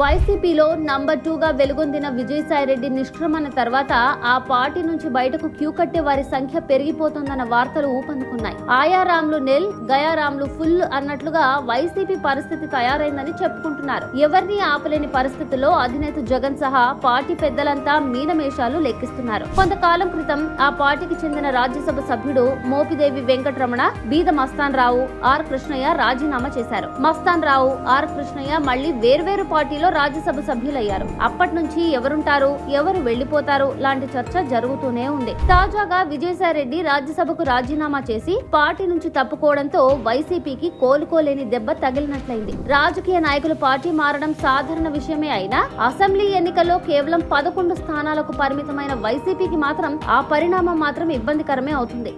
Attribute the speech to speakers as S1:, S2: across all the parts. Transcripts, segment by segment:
S1: వైసీపీలో నంబర్ 2గా వెలుగొందిన విజయసాయిరెడ్డి నిష్క్రమణ తర్వాత ఆ పార్టీ నుంచి బయటకు క్యూ కట్టే వారి సంఖ్య పెరిగిపోతుందన్న వార్తలు ఊపందుకున్నాయి. ఆయారాంలు నెల్, గయారాంలు ఫుల్ అన్నట్లుగా వైసీపీ పరిస్థితి తయారైందని చెప్పుకుంటున్నారు. ఎవరిని ఆపలేని పరిస్థితుల్లో అధినేత జగన్ సహా పార్టీ పెద్దలంతా మీనమేషాలు లెక్కిస్తున్నారు. కొంతకాలం క్రితం ఆ పార్టీకి చెందిన రాజ్యసభ సభ్యుడు మోపిదేవి వెంకటరమణ, బీద మస్తాన్ రావు, ఆర్ కృష్ణయ్య రాజీనామా చేశారు. మస్తాన్ రావు, ఆర్ కృష్ణయ్య మళ్లీ వేర్వేరు పార్టీలో రాజ్యసభ సభ్యులయ్యారు. అప్పటి నుంచి ఎవరుంటారు, ఎవరు వెళ్లిపోతారు లాంటి చర్చ జరుగుతూనే ఉంది. తాజాగా విజయసాయిరెడ్డి రాజ్యసభకు రాజీనామా చేసి పార్టీ నుంచి తప్పుకోవడంతో వైసీపీకి కోలుకోలేని దెబ్బ తగిలినట్లయింది. రాజకీయ నాయకులు పార్టీ మారడం సాధారణ విషయమే అయినా అసెంబ్లీ ఎన్నికల్లో కేవలం 11 స్థానాలకు పరిమితమైన వైసీపీకి మాత్రం ఆ పరిణామం మాత్రం ఇబ్బందికరమే అవుతుంది.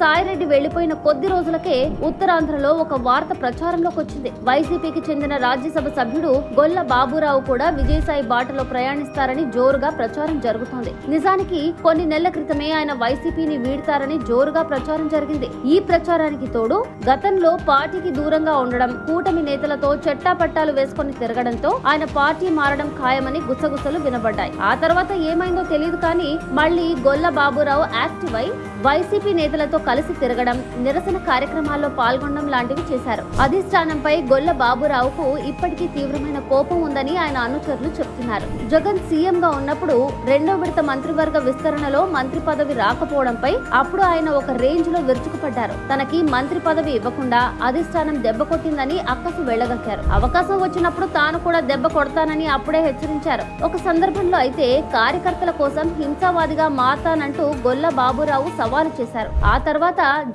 S1: సాయిరెడ్డి వెళ్లిపోయిన కొద్ది రోజులకే ఉత్తరాంధ్రలో ఒక వార్త ప్రచారంలోకి వచ్చింది. వైసీపీకి చెందిన రాజ్యసభ సభ్యుడు గొల్ల బాబురావు కూడా విజయసాయి బాటలో ప్రయాణిస్తారని జోరుగా ప్రచారం జరుగుతోంది. నిజానికి కొన్ని నెలల క్రితమే ఆయన వైసీపీని వీడతారని జోరుగా ప్రచారం జరిగింది. ఈ ప్రచారానికి తోడు గతంలో పార్టీకి దూరంగా ఉండడం, కూటమి నేతలతో చెట్టాపట్టాలు వేసుకుని తిరగడంతో ఆయన పార్టీ మారడం ఖాయమని గుసగుసలు వినబడ్డాయి. ఆ తర్వాత ఏమైందో తెలియదు కానీ మళ్లీ గొల్ల బాబురావు యాక్టివ్ అయి వైసీపీ నేతలతో కలిసి తిరగడం, నిరసన కార్యక్రమాల్లో పాల్గొనడం లాంటివి చేశారు. అధిష్టానంపై గొల్ల బాబురావుకు ఇప్పటికీ తీవ్రమైన కోపం ఉందని ఆయన అనుచరులు చెప్తున్నారు. జగన్ సీఎం గా ఉన్నప్పుడు 2వ విడత మంత్రివర్గ విస్తరణలో మంత్రి పదవి రాకపోవడంపై అప్పుడు ఆయన ఒక రేంజ్ లో విరుచుకుపడ్డారు. తనకి మంత్రి పదవి ఇవ్వకుండా అధిష్టానం దెబ్బ కొట్టిందని అక్కసు వెళ్లగక్కారు. అవకాశం వచ్చినప్పుడు తాను కూడా దెబ్బ కొడతానని అప్పుడే హెచ్చరించారు. ఒక సందర్భంలో అయితే కార్యకర్తల కోసం హింసావాదిగా మారతానంటూ గొల్ల బాబురావు సవాలు చేశారు. ఆ తర్వాత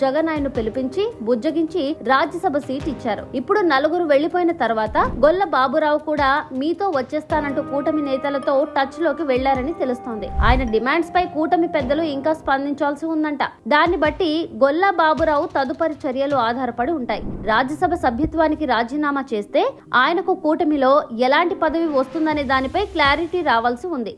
S1: జగన్ ఆయన్ను పిలిపించి బుజ్జగించి రాజ్యసభ సీట్ ఇచ్చారు. ఇప్పుడు నలుగురు వెళ్లిపోయిన తర్వాత గొల్ల బాబురావు కూడా మీతో వచ్చేస్తానంటూ కూటమి నేతలతో టచ్ లోకి వెళ్లారని తెలుస్తోంది. ఆయన డిమాండ్స్ పై కూటమి పెద్దలు ఇంకా స్పందించాల్సి ఉందంట. దాన్ని బట్టి గొల్ల బాబురావు తదుపరి చర్యలు ఆధారపడి ఉంటాయి. రాజ్యసభ సభ్యత్వానికి రాజీనామా చేస్తే ఆయనకు కూటమిలో ఎలాంటి పదవి వస్తుందనే దానిపై క్లారిటీ రావాల్సి ఉంది.